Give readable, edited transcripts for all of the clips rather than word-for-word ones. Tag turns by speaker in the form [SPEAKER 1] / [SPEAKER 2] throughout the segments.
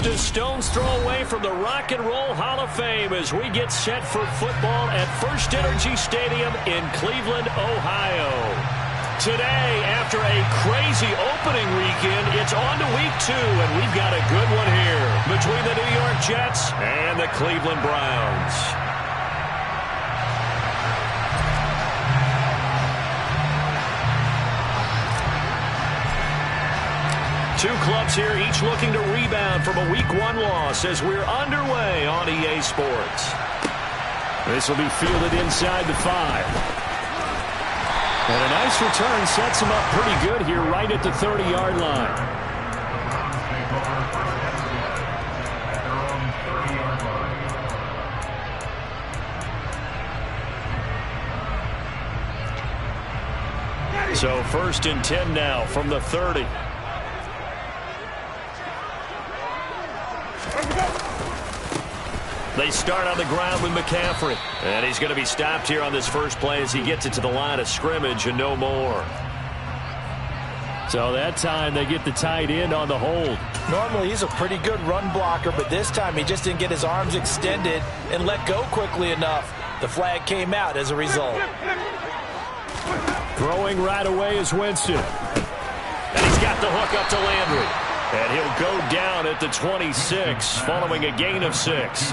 [SPEAKER 1] Just a stone's throw away from the Rock and Roll Hall of Fame as we get set for football at First Energy Stadium in Cleveland, Ohio. Today, after a crazy opening weekend, it's on to week 2, and we've got a good one here between the New York Jets and the Cleveland Browns. Two clubs here, each looking to rebound from a Week 1 loss as we're underway on EA Sports. This will be fielded inside the 5. And a nice return sets him up pretty good here right at the 30-yard line. So 1st and 10 now from the 30. They start on the ground with McCaffrey. And he's going to be stopped here on this first play as he gets it to the line of scrimmage and no more. So that time they get the tight end on the hold.
[SPEAKER 2] Normally he's a pretty good run blocker, but this time he just didn't get his arms extended and let go quickly enough. The flag came out as a result.
[SPEAKER 1] Throwing right away is Winston. And he's got the hook up to Landry. And he'll go down at the 26 following a gain of 6.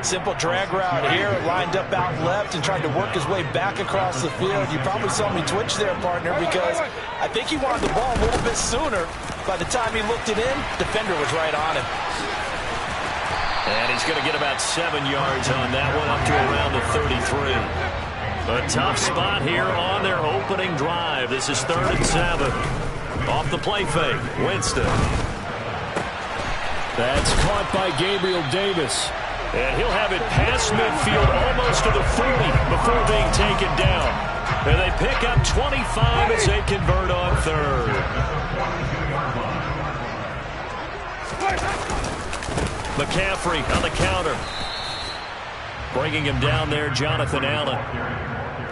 [SPEAKER 2] Simple drag route here, lined up out left and tried to work his way back across the field. You probably saw me twitch there, partner, because I think he wanted the ball a little bit sooner. By the time he looked it in, defender was right on him.
[SPEAKER 1] And he's going to get about 7 yards on that one, up to around the 33. A tough spot here on their opening drive. This is 3rd and 7. Off the play fake, Winston. That's caught by Gabriel Davis. And he'll have it past midfield almost to the 40 before being taken down. And they pick up 25 as they convert on 3rd. McCaffrey on the counter. Bringing him down there, Jonathan Allen.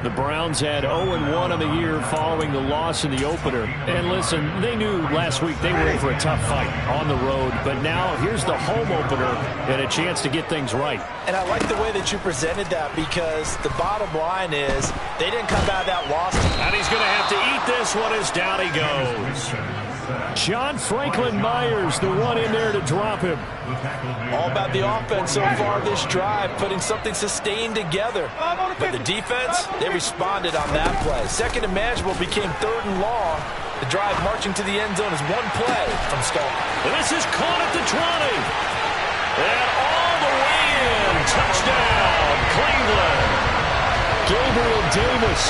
[SPEAKER 1] The Browns had 0-1 on the year following the loss in the opener. And listen, they knew last week they were in for a tough fight on the road. But now here's the home opener and a chance to get things right.
[SPEAKER 2] And I like the way that you presented that, because the bottom line is they didn't come out of that loss.
[SPEAKER 1] And he's going to have to eat this one as down he goes. John Franklin Myers, the one in there to drop him.
[SPEAKER 2] All about the offense so far this drive, putting something sustained together. But the defense, they responded on that play. 2nd and manageable became 3rd and long. The drive marching to the end zone is one play from start.
[SPEAKER 1] And this is caught at the 20. And all the way in. Touchdown, Cleveland. Gabriel Davis,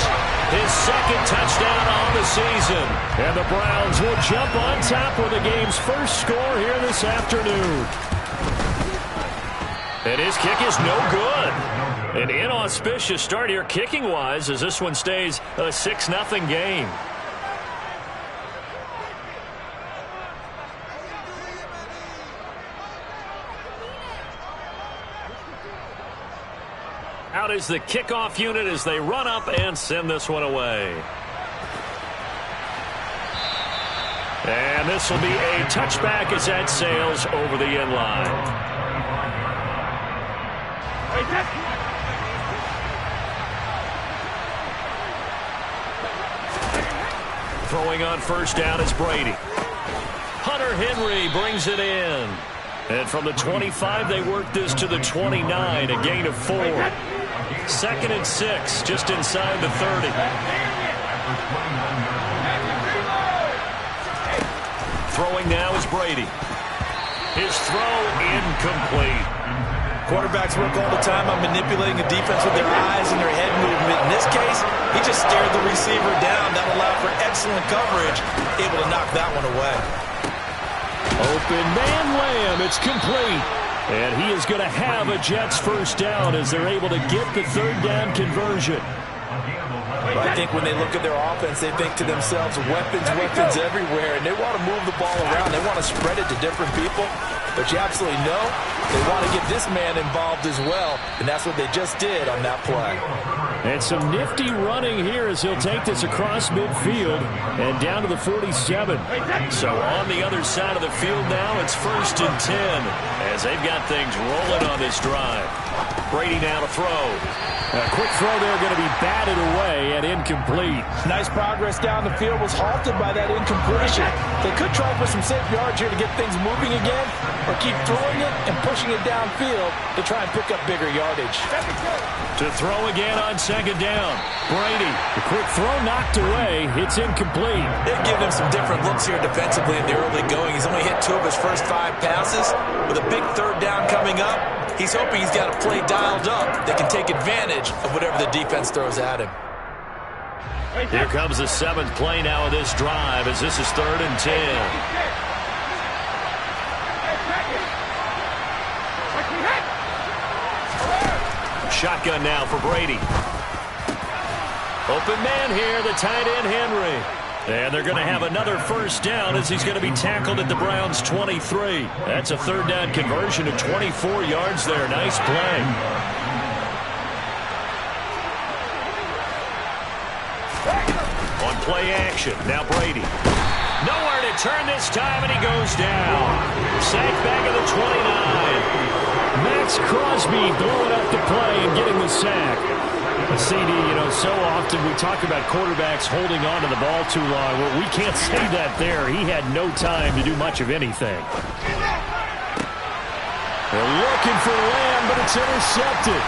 [SPEAKER 1] his 2nd touchdown on the season. And the Browns will jump on top with the game's first score here this afternoon. And his kick is no good. An inauspicious start here kicking-wise as this one stays a 6-0 game. Out is the kickoff unit as they run up and send this one away. And this will be a touchback as that sails over the end line. Throwing on 1st down is Brady. Hunter Henry brings it in. And from the 25, they work this to the 29, a gain of 4. 2nd and 6, just inside the 30. Throwing now is Brady. His throw incomplete.
[SPEAKER 2] Quarterbacks work all the time on manipulating a defense with their eyes and their head movement. In this case, he just stared the receiver down. That allowed for excellent coverage, able to knock that one away.
[SPEAKER 1] Open man Lamb, it's complete. And he is going to have a Jets 1st down as they're able to get the 3rd down conversion.
[SPEAKER 2] Well, I think when they look at their offense, they think to themselves, weapons everywhere, and they want to move the ball around. They want to spread it to different people. But you absolutely know they want to get this man involved as well, and that's what they just did on that play.
[SPEAKER 1] And some nifty running here as he'll take this across midfield and down to the 47. So on the other side of the field now, it's 1st and 10 as they've got things rolling on this drive. Brady now to throw. A quick throw there going to be batted away and incomplete.
[SPEAKER 2] Nice progress down the field was halted by that incompletion. They could try for some safe yards here to get things moving again, or keep throwing it and pushing it downfield to try and pick up bigger yardage.
[SPEAKER 1] To throw again on 2nd down. Brady, the quick throw knocked away. It's incomplete.
[SPEAKER 2] They've given him some different looks here defensively in the early going. He's only hit 2 of his first 5 passes. With a big 3rd down coming up, he's hoping he's got a play dialed up that can take advantage of whatever the defense throws at him.
[SPEAKER 1] Here comes the 7th play now of this drive as this is 3rd and 10. Shotgun now for Brady. Open man here, the tight end Henry. And they're going to have another 1st down as he's going to be tackled at the Browns' 23. That's a 3rd down conversion of 24 yards there. Nice play. On play action, now Brady. Nowhere to turn this time, and he goes down. Sacked back at the 29. Max Crosby blowing up the play and getting the sack. CD, so often we talk about quarterbacks holding on to the ball too long. Well, we can't say that there. He had no time to do much of anything. They're looking for Lamb, but it's intercepted.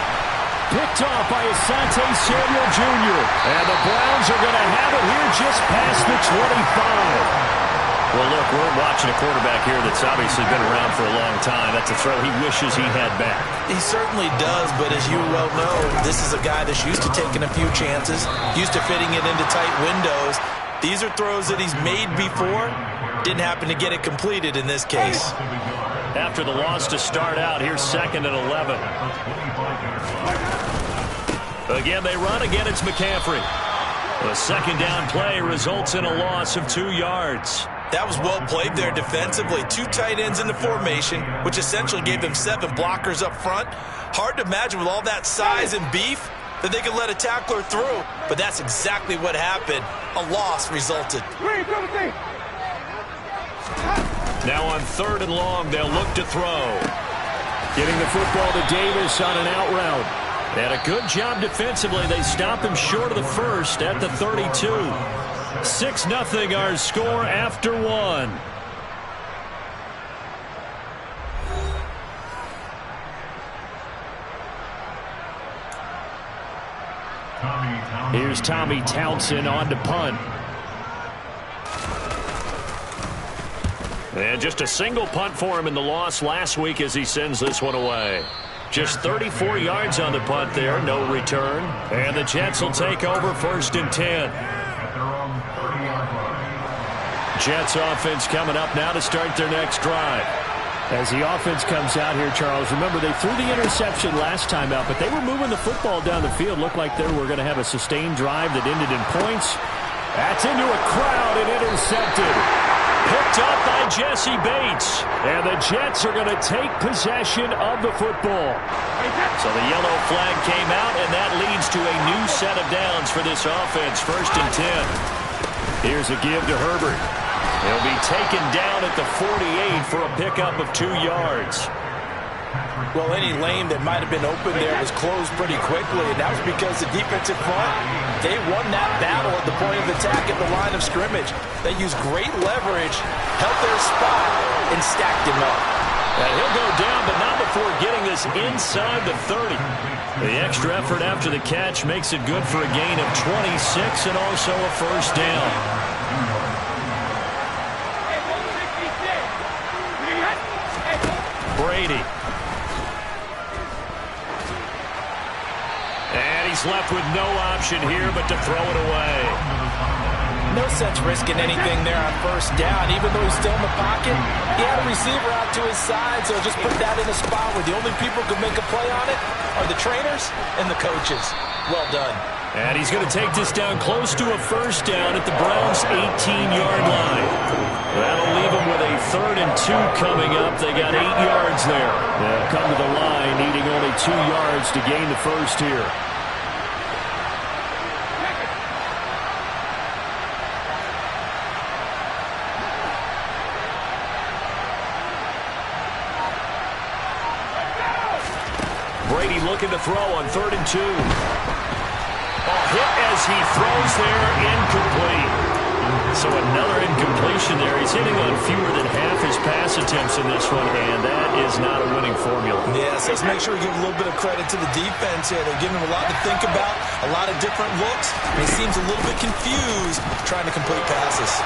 [SPEAKER 1] Picked off by Asante Samuel Jr. And the Browns are going to have it here just past the 25. Well, look, we're watching a quarterback here that's obviously been around for a long time. That's a throw he wishes he had back.
[SPEAKER 2] He certainly does, but as you well know, this is a guy that's used to taking a few chances, used to fitting it into tight windows. These are throws that he's made before. Didn't happen to get it completed in this case.
[SPEAKER 1] After the loss to start out, here's 2nd and 11. Again, they run. Again, it's McCaffrey. The 2nd down play results in a loss of 2 yards.
[SPEAKER 2] That was well played there defensively. 2 tight ends in the formation, which essentially gave them 7 blockers up front. Hard to imagine with all that size and beef that they could let a tackler through, but that's exactly what happened. A loss resulted.
[SPEAKER 1] Now on 3rd and long, they'll look to throw. Getting the football to Davis on an out route. And a good job defensively. They stop him short of the 1st at the 32. 6-0 our score after 1. Here's Tommy Townsend on to punt. And just a single punt for him in the loss last week as he sends this one away. Just 34 yards on the punt there, no return. And the Jets will take over 1st and 10. Jets offense coming up now to start their next drive. As the offense comes out here, Charles, remember they threw the interception last time out, but they were moving the football down the field. Looked like they were going to have a sustained drive that ended in points. That's into a crowd and intercepted. Picked up by Jesse Bates. And the Jets are going to take possession of the football. So the yellow flag came out, and that leads to a new set of downs for this offense. 1st and 10. Here's a give to Herbert. He'll be taken down at the 48 for a pickup of 2 yards.
[SPEAKER 2] Well, any lane that might have been open there was closed pretty quickly, and that was because the defensive front, they won that battle at the point of attack at the line of scrimmage. They used great leverage, held their spot, and stacked him up.
[SPEAKER 1] And he'll go down, but not before getting this inside the 30. The extra effort after the catch makes it good for a gain of 26 and also a 1st down. Brady. And he's left with no option here but to throw it away.
[SPEAKER 2] No sense risking anything there on 1st down. Even though he's still in the pocket, he had a receiver out to his side, so just put that in a spot where the only people who can make a play on it are the trainers and the coaches. Well done.
[SPEAKER 1] And he's going to take this down close to a first down at the Browns' 18-yard line. That'll leave them with a 3rd and 2 coming up. They got 8 yards there. They'll come to the line needing only 2 yards to gain the first here. Brady looking to throw on 3rd and 2. Hit as he throws there, incomplete. So another incompletion there. He's hitting on fewer than half his pass attempts in this one, and that is not a winning formula.
[SPEAKER 2] Yes, let's make sure we give a little bit of credit to the defense here. They're giving him a lot to think about, a lot of different looks, and he seems a little bit confused trying to complete passes.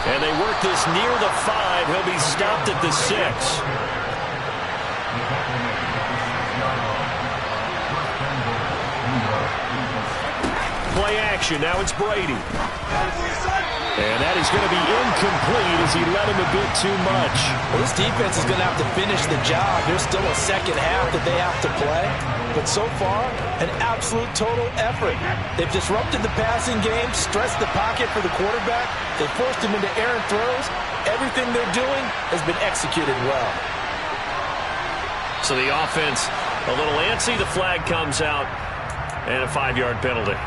[SPEAKER 1] And they work this near the 5. He'll be stopped at the 6. Play action. Now it's Brady. And that is going to be incomplete as he let him a bit too much.
[SPEAKER 2] Well, this defense is going to have to finish the job. There's still a second half that they have to play. But so far, an absolute total effort. They've disrupted the passing game, stressed the pocket for the quarterback. They forced him into errant throws. Everything they're doing has been executed well.
[SPEAKER 1] So the offense a little antsy. The flag comes out and a 5-yard penalty.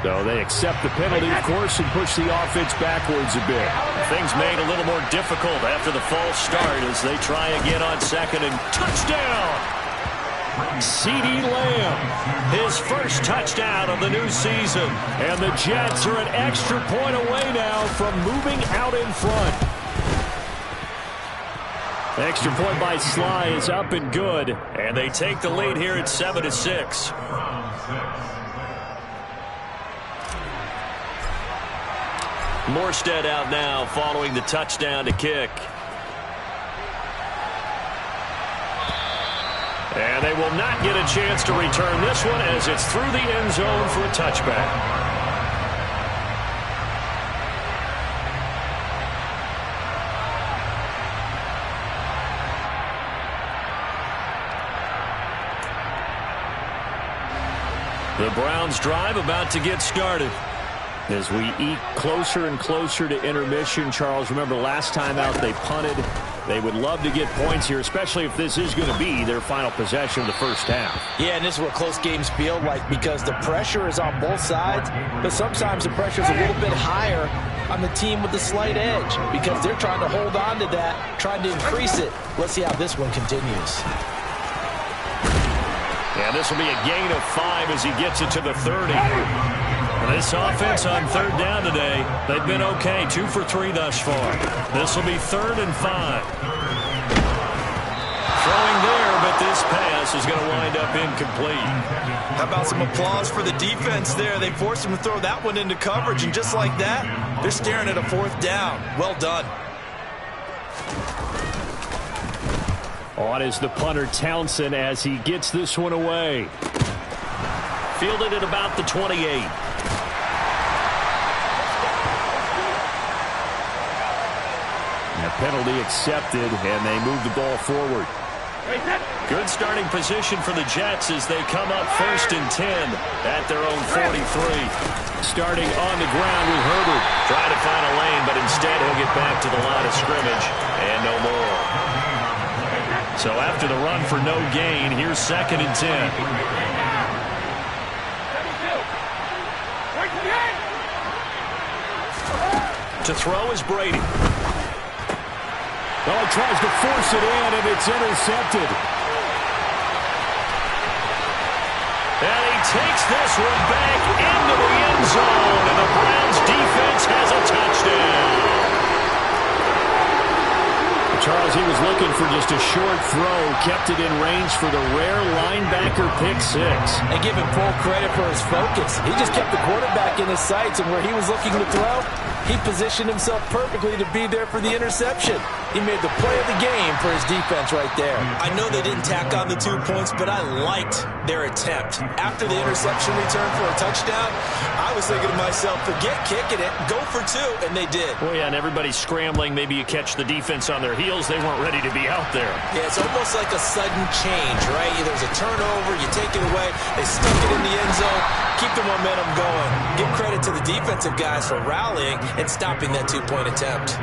[SPEAKER 1] So they accept the penalty, of course, and push the offense backwards a bit. Things made a little more difficult after the false start as they try again on 2nd and touchdown. CeeDee Lamb, his first touchdown of the new season. And the Jets are an extra point away now from moving out in front. Extra point by Sly is up and good. And they take the lead here at 7-6. Morstead out now following the touchdown to kick. And they will not get a chance to return this one as it's through the end zone for a touchback. The Browns drive about to get started. As we eat closer and closer to intermission, Charles, remember last time out they punted. They would love to get points here, especially if this is going to be their final possession of the first half.
[SPEAKER 2] Yeah, and this is what close games feel like because the pressure is on both sides, but sometimes the pressure is a little bit higher on the team with the slight edge because they're trying to hold on to that, trying to increase it. Let's see how this one continues.
[SPEAKER 1] Yeah, this will be a gain of 5 as he gets it to the 30. This offense on 3rd down today, they've been okay, 2 for 3 thus far. This will be 3rd and 5. Throwing there, but this pass is going to wind up incomplete.
[SPEAKER 2] How about some applause for the defense there? They forced him to throw that one into coverage, and just like that, they're staring at a 4th down. Well done.
[SPEAKER 1] On is the punter Townsend as he gets this one away. Fielded at about the 28. Penalty accepted, and they move the ball forward. Good starting position for the Jets as they come up 1st and 10 at their own 43. Starting on the ground with Herbert. Trying to find a lane, but instead he'll get back to the line of scrimmage and no more. So after the run for no gain, here's 2nd and 10. To throw is Brady. Well, he tries to force it in, and it's intercepted. And he takes this one back into the end zone, and the Browns defense has a touchdown. Charles, he was looking for just a short throw, kept it in range for the rare linebacker pick 6.
[SPEAKER 2] And give him full credit for his focus. He just kept the quarterback in his sights, and where he was looking to throw, He positioned himself perfectly to be there for the interception. He made the play of the game for his defense right there.
[SPEAKER 3] I know they didn't tack on the 2 points, but I liked their attempt. After the interception return for a touchdown, I was thinking to myself, forget kicking it, go for 2, and they did.
[SPEAKER 1] Well, yeah, and everybody's scrambling. Maybe you catch the defense on their heels. They weren't ready to be out there.
[SPEAKER 3] Yeah, it's almost like a sudden change, right? There's a turnover, you take it away, they stuck it in the end zone, keep the momentum going. Give credit to the defensive guys for rallying and stopping that 2-point attempt.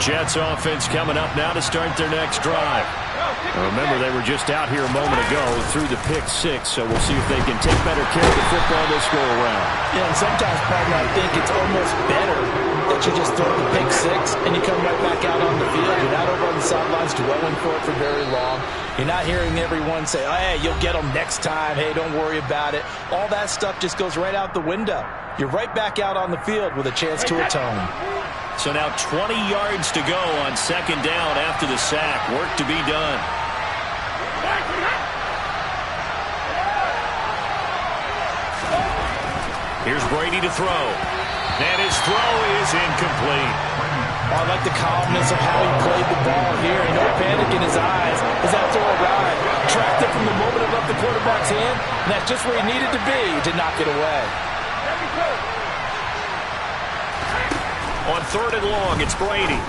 [SPEAKER 1] Jets offense coming up now to start their next drive. Remember, they were just out here a moment ago through the pick 6, so we'll see if they can take better care of the football this go-around.
[SPEAKER 2] Yeah, and sometimes, Palmer, I think it's almost better that you just throw the pick 6 and you come right back out on the field. You're not over on the sidelines dwelling for it for very long. You're not hearing everyone say, oh, hey, you'll get them next time. Hey, don't worry about it. All that stuff just goes right out the window. You're right back out on the field with a chance to atone.
[SPEAKER 1] So now 20 yards to go on second down after the sack. Work to be done. Here's Brady to throw. And his throw is incomplete.
[SPEAKER 2] I like the calmness of how he played the ball here. No panic in his eyes as that throw arrived. Tracked it from the moment it left the quarterback's hand, and that's just where he needed to be to knock it away.
[SPEAKER 1] On third and long, it's Brady.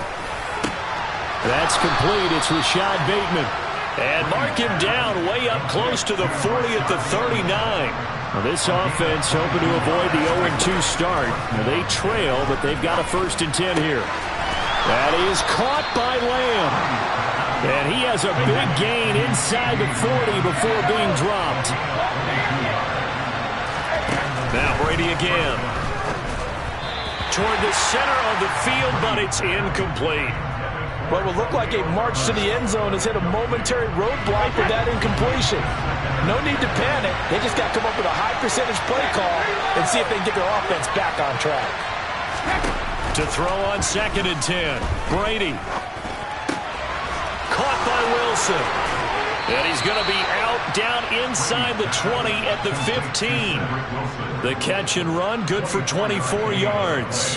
[SPEAKER 1] That's complete. It's Rashad Bateman. And mark him down way up close to the 40 at the 39. Well, this offense hoping to avoid the 0-2 start. Now, they trail, but they've got a 1st and 10 here. That is caught by Lamb. And he has a big gain inside the 40 before being dropped. Now Brady again. Toward the center of the field, but it's incomplete.
[SPEAKER 2] What will look like a march to the end zone has hit a momentary roadblock with that incompletion. No need to panic. They just got to come up with a high percentage play call and see if they can get their offense back on track.
[SPEAKER 1] To throw on 2nd and 10. Brady. Caught by Wilson. And he's going to be out down inside the 20 at the 15. The catch and run, good for 24 yards.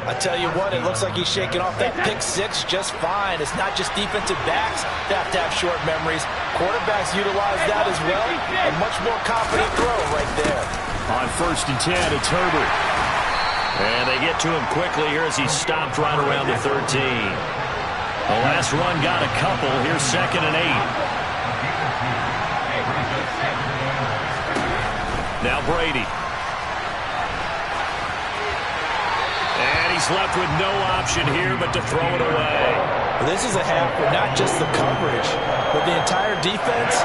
[SPEAKER 2] I tell you what, it looks like he's shaking off that pick 6 just fine. It's not just defensive backs that have to have short memories. Quarterbacks utilize that as well. A much more confident throw right there.
[SPEAKER 1] On 1st and 10, it's Herbert. And they get to him quickly here as he stopped right around the 13. The last run got a couple. Here's 2nd and 8. Now Brady. And he's left with no option here but to throw it away.
[SPEAKER 2] Well, this is a half where not just the coverage, but the entire defense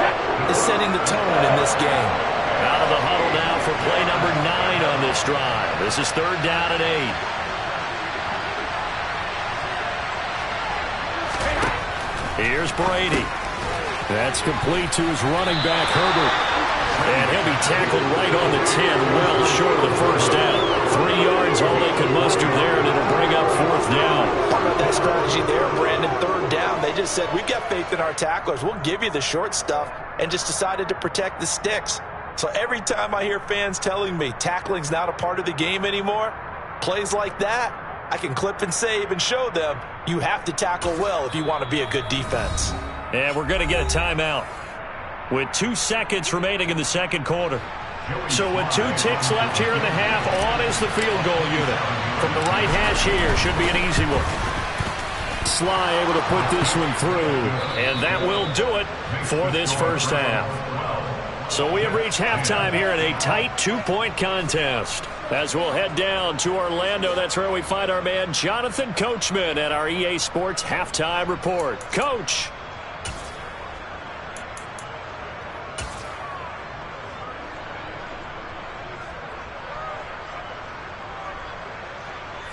[SPEAKER 2] is setting the tone in this game.
[SPEAKER 1] Out of the huddle now for play number 9 on this drive. This is 3rd down and 8. Here's Brady. That's complete to his running back, Herbert. And he'll be tackled right on the 10, well short of the 1st down. 3 yards, all they can muster there, and it'll bring up 4th down.
[SPEAKER 2] How about that strategy there, Brandon? 3rd down. They just said, we've got faith in our tacklers. We'll give you the short stuff, and just decided to protect the sticks. So every time I hear fans telling me tackling's not a part of the game anymore, plays like that, I can clip and save and show them you have to tackle well if you want to be a good defense.
[SPEAKER 1] And we're going to get a timeout with 2 seconds remaining in the 2nd quarter. So with 2 ticks left here in the half, on is the field goal unit. From the right hash here, should be an easy one. Sly able to put this one through, and that will do it for this 1st half. So we have reached halftime here in a tight 2-point contest. As we'll head down to Orlando, that's where we find our man Jonathan Coachman at our EA Sports Halftime Report. Coach.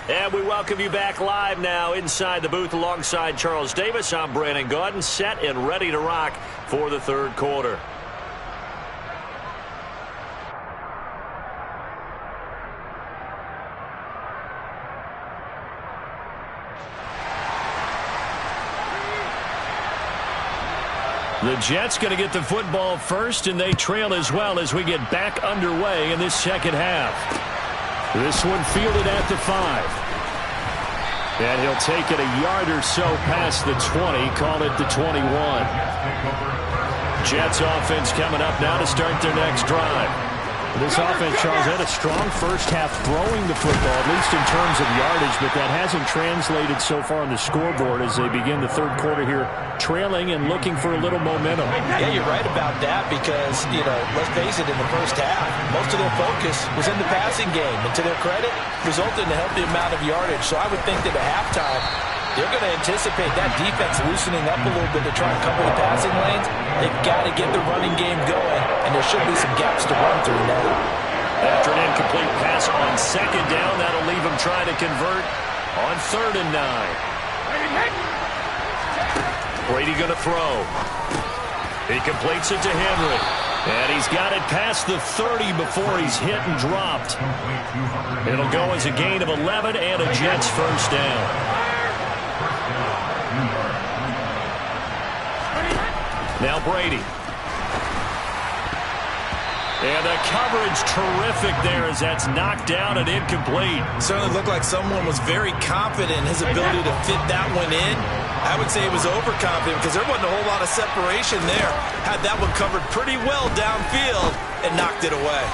[SPEAKER 1] And we welcome you back live now inside the booth alongside Charles Davis. I'm Brandon Gaudin, set and ready to rock for the 3rd quarter. The Jets going to get the football first, and they trail as well as we get back underway in this second half. This one fielded at the 5. And he'll take it a yard or so past the 20, call it the 21. Jets offense coming up now to start their next drive.
[SPEAKER 4] This offense, Charles, had a strong first half throwing the football, at least in terms of yardage, but that hasn't translated so far on the scoreboard as they begin the third quarter here, trailing and looking for a little momentum.
[SPEAKER 2] Yeah, you're right about that because, let's face it, in the first half, most of their focus was in the passing game. And to their credit, resulted in a healthy amount of yardage. So I would think that at halftime, they're going to anticipate that defense loosening up a little bit to try and cover the passing lanes. They've got to get the running game going, and there should be some gaps to run through now.
[SPEAKER 1] After an incomplete pass on second down, that'll leave him trying to convert on 3rd and 9. Brady going to throw. He completes it to Henry. And he's got it past the 30 before he's hit and dropped. It'll go as a gain of 11 and a Jets first down. Now Brady. And the coverage terrific there as that's knocked down and incomplete.
[SPEAKER 3] Certainly looked like someone was very confident in his ability to fit that one in. I would say he was overconfident because there wasn't a whole lot of separation there. Had that one covered pretty well downfield and knocked it away.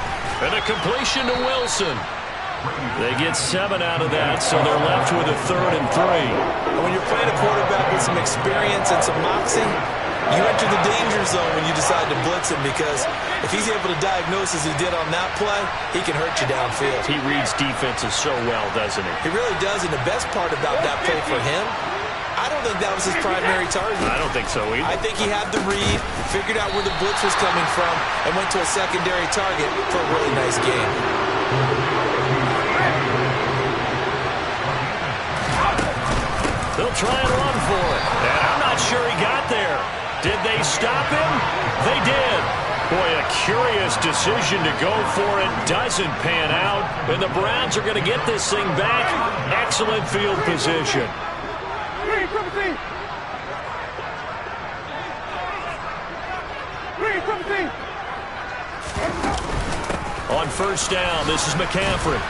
[SPEAKER 1] And a completion to Wilson. They get 7 out of that, so they're left with a 3rd and 3.
[SPEAKER 3] And when you're playing a quarterback with some experience and some moxie, you enter the danger zone when you decide to blitz him because if he's able to diagnose as he did on that play, he can hurt you downfield.
[SPEAKER 1] He reads defenses so well, doesn't he?
[SPEAKER 3] He really does, and the best part about that play for him, I don't think that was his primary target.
[SPEAKER 1] I don't think so either.
[SPEAKER 3] I think he had the read, figured out where the blitz was coming from, and went to a secondary target for a really nice game.
[SPEAKER 1] They'll try and run for it. And I'm not sure he got there. Did they stop him? They did. Boy, a curious decision to go for it. Doesn't pan out. And the Browns are going to get this thing back. Excellent field position. On first down, this is McCaffrey.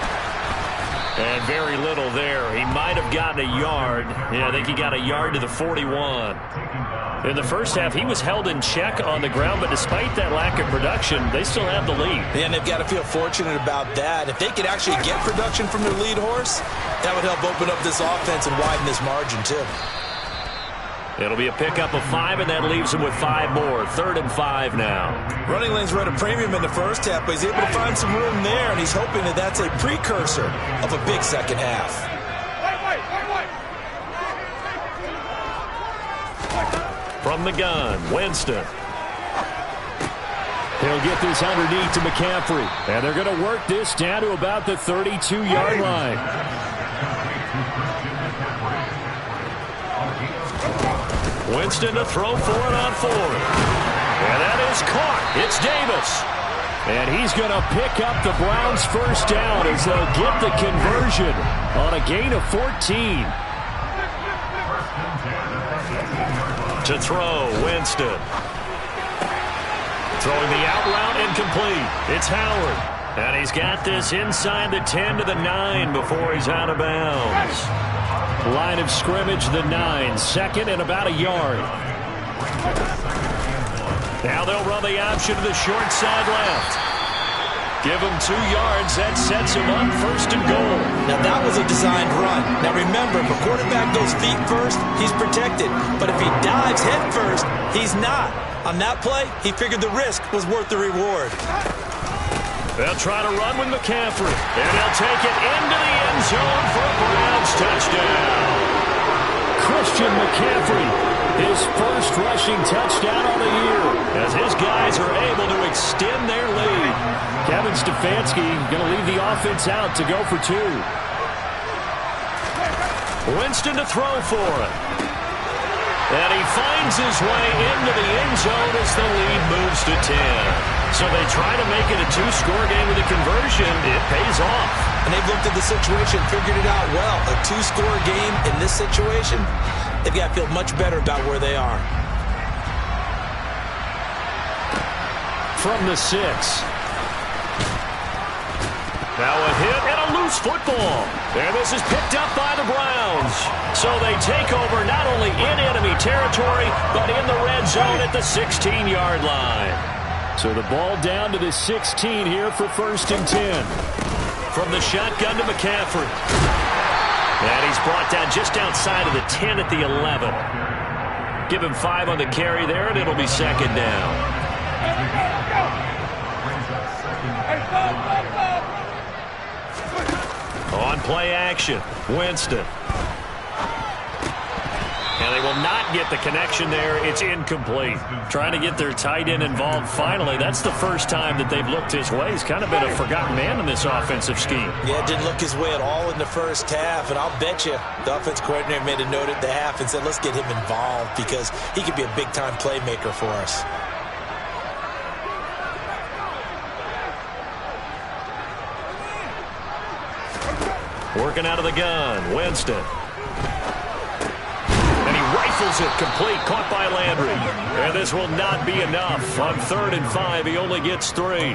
[SPEAKER 1] And very little there. He might have gotten a yard. Yeah, I think he got a yard to the 41. In the first half, he was held in check on the ground, but despite that lack of production, they still have the lead.
[SPEAKER 3] And they've got to feel fortunate about that. If they could actually get production from their lead horse, that would help open up this offense and widen this margin, too.
[SPEAKER 1] It'll be a pickup of 5, and that leaves him with 5 more. 3rd and 5 now.
[SPEAKER 3] Running lanes were at a premium in the first half, but he's able to find some room there, and he's hoping that that's a precursor of a big second half.
[SPEAKER 1] From the gun, Winston. He'll get this underneath to McCaffrey. And they're going to work this down to about the 32-yard line. Winston to throw for it on 4. And that is caught. It's Davis. And he's going to pick up the Browns' first down as they'll get the conversion on a gain of 14. To throw, Winston. Throwing the out route incomplete. It's Howard. And he's got this inside the 10 to the 9 before he's out of bounds. Line of scrimmage, the 9. 2nd and about a yard. Now they'll run the option to the short side left. Give him 2 yards. That sets him up 1st and goal.
[SPEAKER 3] Now that was a designed run. Now remember, if a quarterback goes feet first, he's protected. But if he dives head first, he's not. On that play, he figured the risk was worth the reward.
[SPEAKER 1] They'll try to run with McCaffrey. And he'll take it into the end zone for a Browns touchdown. Christian McCaffrey, his first rushing touchdown on the year, as his guys are able to extend their lead. Kevin Stefanski going to leave the offense out to go for 2. Winston to throw for it. And he finds his way into the end zone as the lead moves to 10. So they try to make it a 2-score game with a conversion. It pays off.
[SPEAKER 3] And they've looked at the situation, figured it out well. A 2-score game in this situation, they've got to feel much better about where they are.
[SPEAKER 1] from the 6. Now a hit and a loose football. And this is picked up by the Browns. So they take over not only in enemy territory, but in the red zone at the 16-yard line. So the ball down to the 16 here for 1st and 10. From the shotgun to McCaffrey. And he's brought down just outside of the 10 at the 11. Give him 5 on the carry there, and it'll be 2nd down. On play action, Winston. And they will not get the connection there. It's incomplete. Trying to get their tight end involved finally. That's the first time that they've looked his way. He's kind of been a forgotten man in this offensive scheme.
[SPEAKER 3] Yeah, didn't look his way at all in the first half. And I'll bet you the offense coordinator made a note at the half and said, let's get him involved because he could be a big-time playmaker for us.
[SPEAKER 1] Working out of the gun, Winston. Rifles it complete, caught by Landry. And this will not be enough. On 3rd and 5, he only gets 3.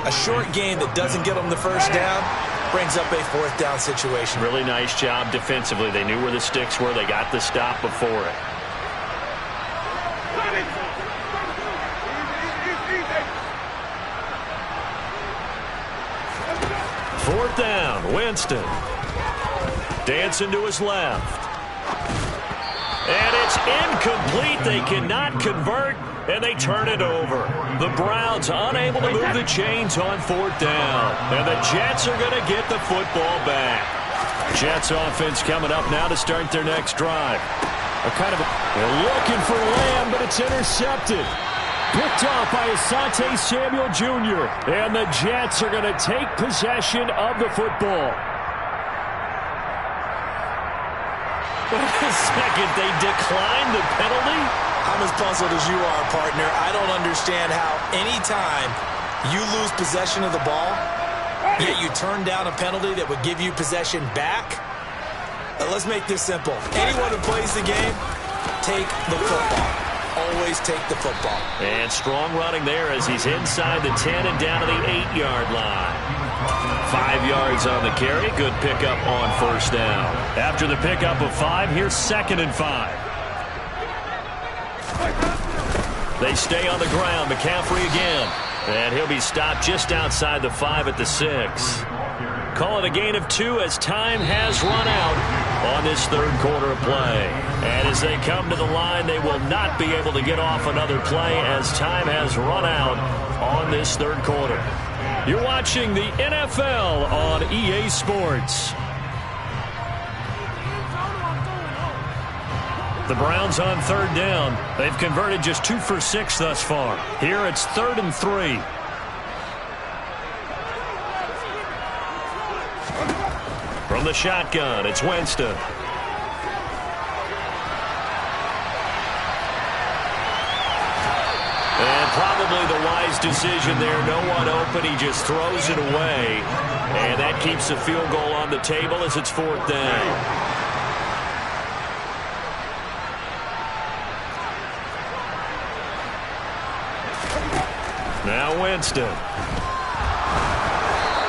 [SPEAKER 3] A short game that doesn't get him the first down brings up a 4th down situation.
[SPEAKER 1] Really nice job defensively. They knew where the sticks were. They got the stop before it. Fourth down, Winston. Dancing to his left. And it's incomplete. They cannot convert, and they turn it over. The Browns unable to move the chains on 4th down. And the Jets are going to get the football back. Jets offense coming up now to start their next drive. They're looking for Lamb, but it's intercepted. Picked off by Asante Samuel Jr. And the Jets are going to take possession of the football. Wait a second, they declined the penalty?
[SPEAKER 3] I'm as puzzled as you are, partner. I don't understand how any time you lose possession of the ball, yet you turn down a penalty that would give you possession back. Let's make this simple. Anyone who plays the game, take the football. Always take the football.
[SPEAKER 1] And strong running there as he's inside the 10 and down to the 8-yard line. 5 yards on the carry. Good pickup on 1st down. After the pickup of 5, here's 2nd and 5. They stay on the ground. McCaffrey again. And he'll be stopped just outside the 5 at the 6. Call it a gain of 2 as time has run out on this 3rd quarter of play. And as they come to the line, they will not be able to get off another play as time has run out on this 3rd quarter. You're watching the NFL on EA Sports. The Browns on 3rd down. They've converted just 2 for 6 thus far. Here it's 3rd and 3. From the shotgun, it's Winston. And probably the wise decision there. No one open. He just throws it away. And that keeps the field goal on the table as it's 4th down. Now Winston.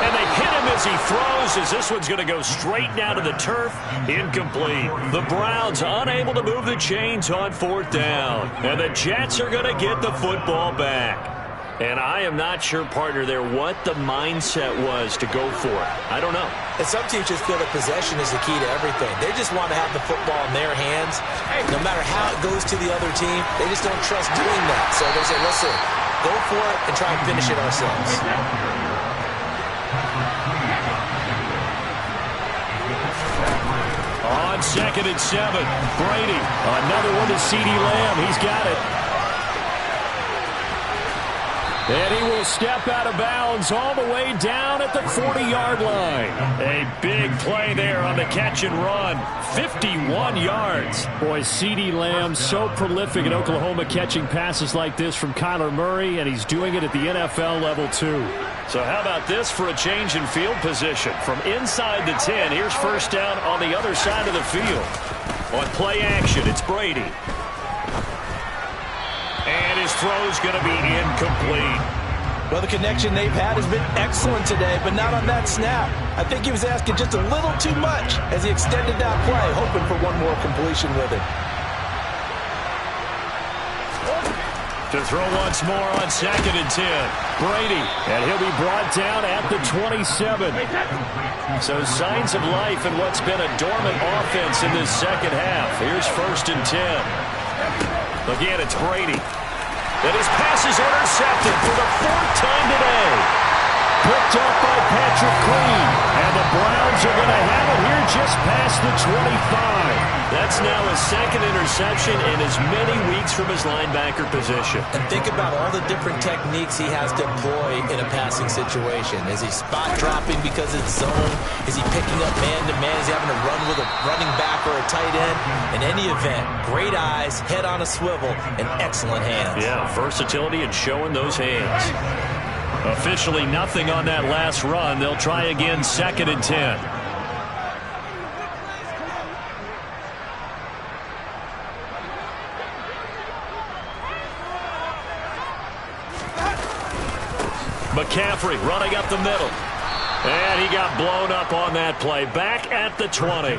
[SPEAKER 1] And they hit him as he throws, as this one's going to go straight down to the turf. Incomplete. The Browns unable to move the chains on 4th down. And the Jets are going to get the football back. And I am not sure, partner, there what the mindset was to go for it. I don't know.
[SPEAKER 3] And some teams just feel that possession is the key to everything. They just want to have the football in their hands. No matter how it goes to the other team, they just don't trust doing that. So they say, listen, go for it and try and finish it ourselves.
[SPEAKER 1] On 2nd and 7, Brady. Another one to CeeDee Lamb. He's got it. And he will step out of bounds all the way down at the 40-yard line. A big play there on the catch and run. 51 yards. Boy, CeeDee Lamb so prolific in Oklahoma catching passes like this from Kyler Murray, and he's doing it at the NFL level too. So how about this for a change in field position? From inside the 10, here's 1st down on the other side of the field. On play action, it's Brady. And his His throw's going to be incomplete.
[SPEAKER 2] Well, the connection they've had has been excellent today, but not on that snap. I think he was asking just a little too much as he extended that play, hoping for one more completion with it.
[SPEAKER 1] To throw once more on 2nd and 10. Brady, and he'll be brought down at the 27. So signs of life in what's been a dormant offense in this second half. Here's 1st and 10. Again, it's Brady. And his pass is intercepted for the 4th time today. Picked up by Patrick Queen. And the Browns are going to have it here just past the 25. That's now his 2nd interception in as many weeks from his linebacker position.
[SPEAKER 3] And think about all the different techniques he has to employ in a passing situation. Is he spot dropping because it's zone? Is he picking up man-to-man? Is he having to run with a running back or a tight end? In any event, great eyes, head on a swivel, and excellent hands.
[SPEAKER 1] Yeah, versatility and showing those hands. Officially nothing on that last run. They'll try again 2nd and 10. McCaffrey running up the middle. And he got blown up on that play. Back at the 20.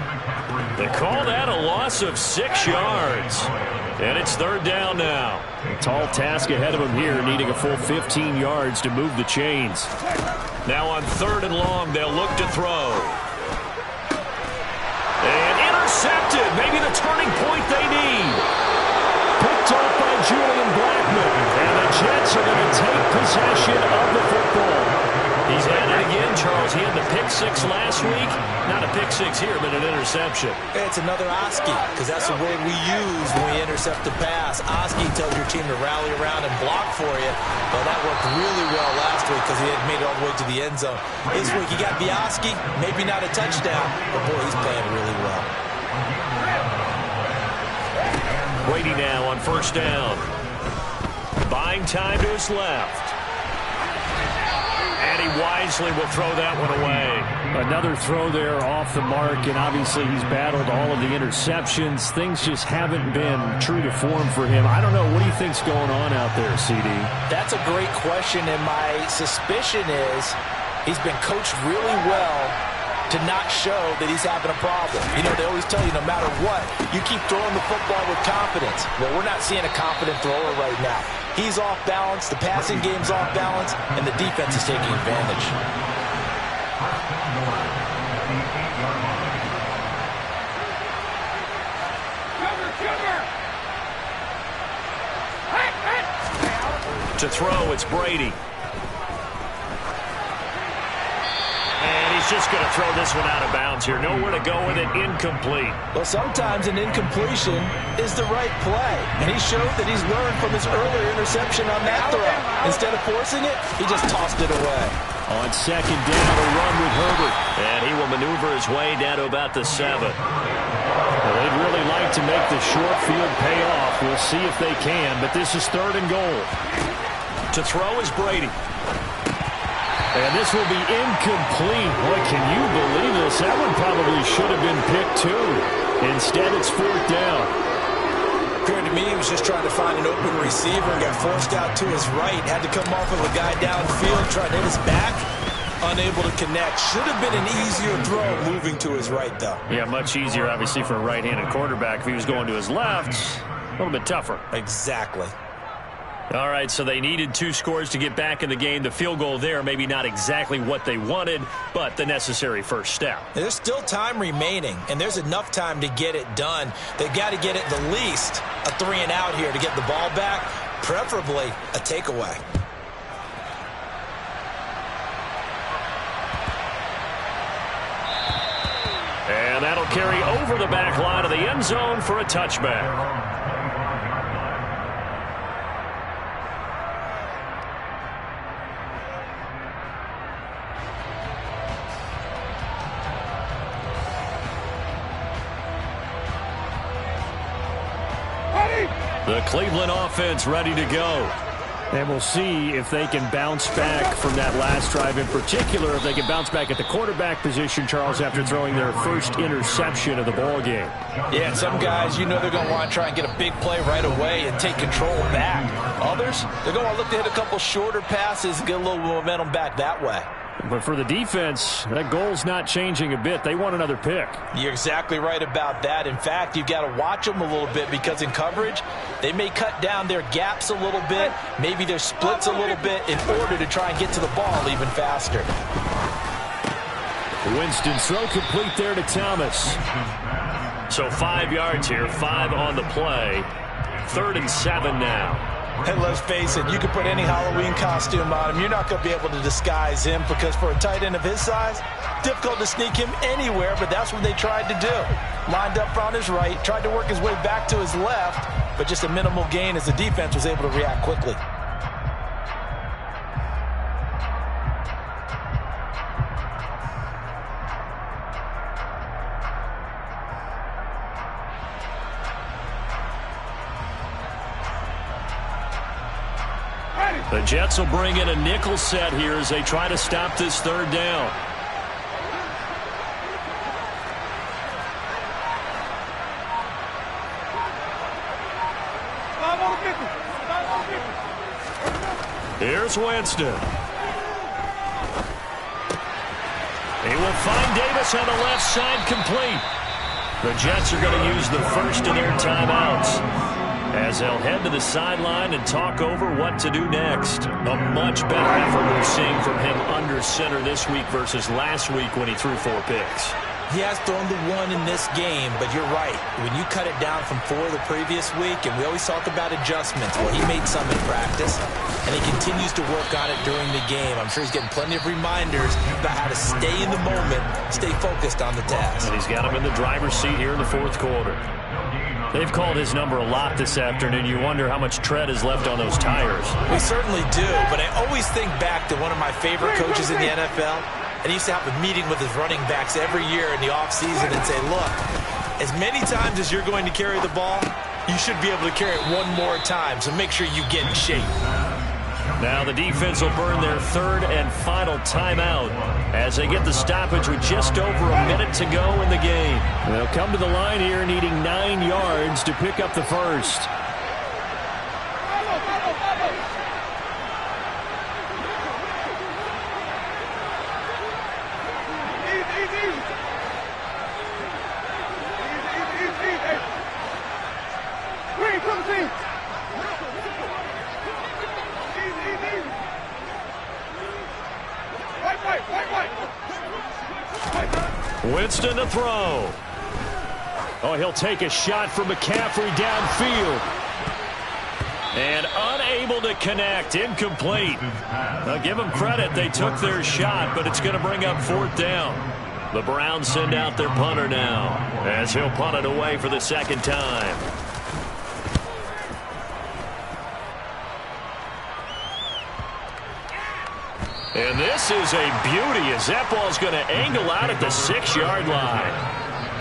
[SPEAKER 1] They call that a loss of 6 yards. And it's 3rd down now. A tall task ahead of him here, needing a full 15 yards to move the chains. Now on 3rd and long, they'll look to throw. And intercepted. Maybe the turning point they need. Picked off by Julian Blackmon. And the Jets are going to take possession of the football. He's had it again, Charles. He had the pick 6 last week. Not a pick 6 here, but an interception.
[SPEAKER 3] It's another Oski, because that's the word we use when we intercept a pass. Oski tells your team to rally around and block for you. Well, that worked really well last week because he had made it all the way to the end zone. This week, you got the Oski, maybe not a touchdown, but boy, he's playing really well.
[SPEAKER 1] Brady now on 1st down. Buying time to his left. And he wisely will throw that one away.
[SPEAKER 4] Another throw there off the mark, and obviously he's battled all of the interceptions. Things just haven't been true to form for him. I don't know. What do you think's going on out there, CD?
[SPEAKER 2] That's a great question, and my suspicion is he's been coached really well to not show that he's having a problem. You know, they always tell you no matter what, you keep throwing the football with confidence. Well, we're not seeing a confident thrower right now. He's off balance, the passing game's off balance, and the defense is taking advantage.
[SPEAKER 1] To throw, it's Brady. He's just going to throw this one out of bounds here. Nowhere to go with it. Incomplete.
[SPEAKER 2] Well, sometimes an incompletion is the right play. And he showed that he's learned from his earlier interception on that throw. Instead of forcing it, he just tossed it away.
[SPEAKER 1] On 2nd down, a run with Herbert. And he will maneuver his way down to about the 7.
[SPEAKER 4] Well, they'd really like to make the short field pay off. We'll see if they can, but this is 3rd and goal.
[SPEAKER 1] To throw is Brady.
[SPEAKER 4] And this will be incomplete. Boy, can you believe this? That one probably should have been picked too. Instead, it's 4th down.
[SPEAKER 3] Appeared to me he was just trying to find an open receiver and got forced out to his right. Had to come off of a guy downfield, trying to hit his back. Unable to connect. Should have been an easier throw moving to his right, though.
[SPEAKER 1] Yeah, much easier, obviously, for a right-handed quarterback. If he was going to his left, a little bit tougher.
[SPEAKER 3] Exactly.
[SPEAKER 1] All right, so they needed 2 scores to get back in the game. The field goal there, maybe not exactly what they wanted, but the necessary first step.
[SPEAKER 3] There's still time remaining, and there's enough time to get it done. They've got to get it the least a 3-and-out here to get the ball back, preferably a takeaway.
[SPEAKER 1] And that'll carry over the back line of the end zone for a touchback. The Cleveland offense ready to go.
[SPEAKER 4] And we'll see if they can bounce back from that last drive, in particular, if they can bounce back at the quarterback position, Charles, after throwing their first interception of the ball game.
[SPEAKER 2] Yeah, and some guys, you know they're going to want to try and get a big play right away and take control back. Others, they're going to want to look to hit a couple shorter passes and get a little momentum back that way.
[SPEAKER 4] But for the defense, that goal's not changing a bit. They want another pick.
[SPEAKER 2] You're exactly right about that. In fact, you've got to watch them a little bit because in coverage, they may cut down their gaps a little bit, maybe their splits a little bit in order to try and get to the ball even faster.
[SPEAKER 4] Winston throw complete there to Thomas.
[SPEAKER 1] So 5 yards here, 5 on the play. 3rd and 7 now.
[SPEAKER 2] And let's face it, you can put any Halloween costume on him. You're not going to be able to disguise him because for a tight end of his size, difficult to sneak him anywhere, but that's what they tried to do. Lined up on his right, tried to work his way back to his left, but just a minimal gain as the defense was able to react quickly.
[SPEAKER 1] The Jets will bring in a nickel set here as they try to stop this 3rd down. Here's Winston. He will find Davis on the left side complete. The Jets are going to use the first of their timeouts as they'll head to the sideline and talk over what to do next. A much better effort we're seeing from him under center this week versus last week when he threw 4 picks.
[SPEAKER 3] He has thrown the 1 in this game, but you're right. When you cut it down from 4 the previous week, and we always talk about adjustments, well, he made some in practice, and he continues to work on it during the game. I'm sure he's getting plenty of reminders about how to stay in the moment, stay focused on the task.
[SPEAKER 1] And he's got him in the driver's seat here in the 4th quarter. They've called his number a lot this afternoon. You wonder how much tread is left on those tires.
[SPEAKER 3] We certainly do, but I always think back to one of my favorite coaches in the NFL, and he used to have a meeting with his running backs every year in the offseason and say, look, as many times as you're going to carry the ball, you should be able to carry it one more time, so make sure you get in shape.
[SPEAKER 1] Now the defense will burn their 3rd and final timeout as they get the stoppage with just over a minute to go in the game.
[SPEAKER 4] They'll come to the line here needing 9 yards to pick up the first.
[SPEAKER 1] Winston to throw.
[SPEAKER 4] Oh, he'll take a shot from McCaffrey downfield.
[SPEAKER 1] And unable to connect. Incomplete. Now give them credit. They took their shot, but it's going to bring up 4th down. The Browns send out their punter now as he'll punt it away for the 2nd time. And this is a beauty as that ball's going to angle out at the 6-yard line.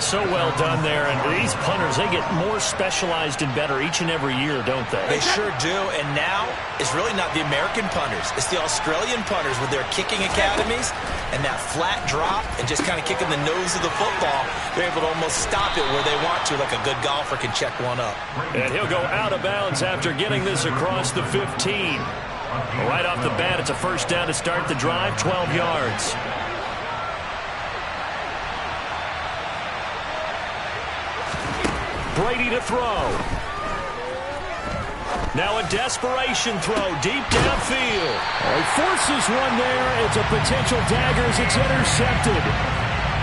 [SPEAKER 1] So well done there, and these punters, they get more specialized and better each and every year, don't they?
[SPEAKER 3] They sure do, and now it's really not the American punters. It's the Australian punters with their kicking academies and that flat drop and just kind of kicking the nose of the football. They're able to almost stop it where they want to, like a good golfer can check one up.
[SPEAKER 1] And he'll go out of bounds after getting this across the 15. Right off the bat, it's a 1st down to start the drive, 12 yards. Brady to throw. Now a desperation throw deep downfield.
[SPEAKER 4] Oh, he forces one there. It's a potential dagger as it's intercepted.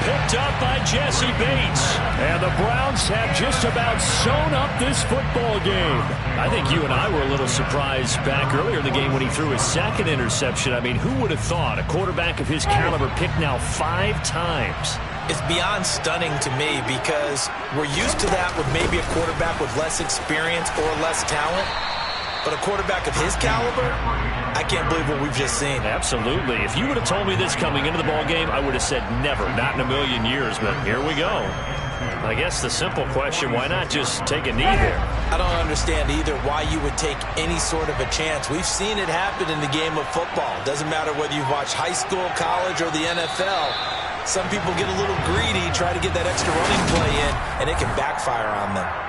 [SPEAKER 1] Picked up by Jesse Bates.
[SPEAKER 4] And the Browns have just about sewn up this football game.
[SPEAKER 1] I think you and I were a little surprised back earlier in the game when he threw his 2nd interception. I mean, who would have thought a quarterback of his caliber picked now 5 times?
[SPEAKER 3] It's beyond stunning to me because we're used to that with maybe a quarterback with less experience or less talent. But a quarterback of his caliber, I can't believe what we've just seen.
[SPEAKER 1] Absolutely. If you would have told me this coming into the ball game, I would have said never, not in a million years. But here we go. I guess the simple question, why not just take a knee there?
[SPEAKER 3] I don't understand either why you would take any sort of a chance. We've seen it happen in the game of football. Doesn't matter whether you watch high school, college, or the NFL. Some people get a little greedy, try to get that extra running play in, and it can backfire on them.